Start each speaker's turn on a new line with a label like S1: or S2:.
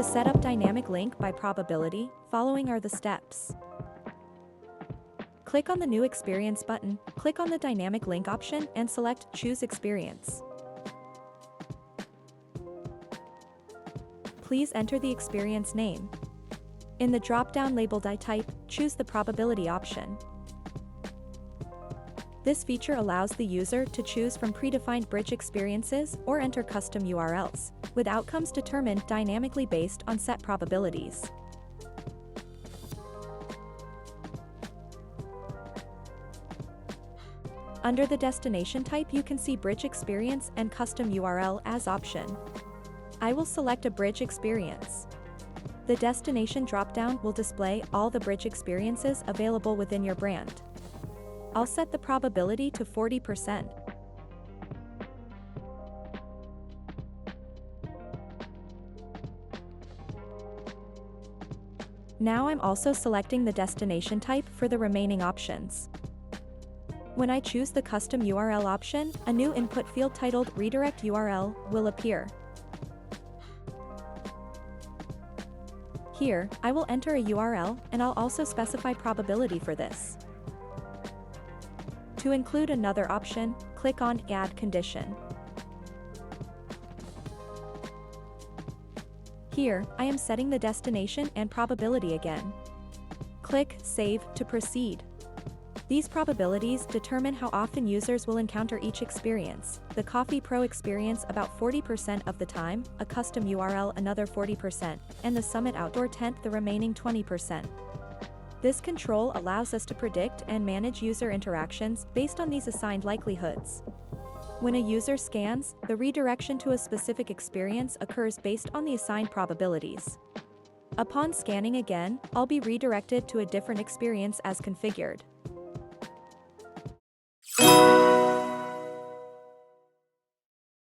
S1: To set up dynamic link by probability, following are the steps. Click on the New Experience button, click on the Dynamic Link option and select Choose Experience. Please enter the experience name. In the drop-down labeled I type, choose the probability option. This feature allows the user to choose from predefined bridge experiences or enter custom URLs, with outcomes determined dynamically based on set probabilities. Under the destination type you can see Bridge Experience and Custom URL as option. I will select a bridge experience. The destination dropdown will display all the bridge experiences available within your brand. I'll set the probability to 40%. Now I'm also selecting the destination type for the remaining options. When I choose the Custom URL option, a new input field titled Redirect URL will appear. Here, I will enter a URL, and I'll also specify probability for this. To include another option, click on Add Condition. Here, I am setting the destination and probability again. Click Save to proceed. These probabilities determine how often users will encounter each experience, the Coffee Pro experience about 40% of the time, a custom URL another 40%, and the Summit Outdoor Tent the remaining 20%. This control allows us to predict and manage user interactions based on these assigned likelihoods. When a user scans, the redirection to a specific experience occurs based on the assigned probabilities. Upon scanning again, I'll be redirected to a different experience as configured.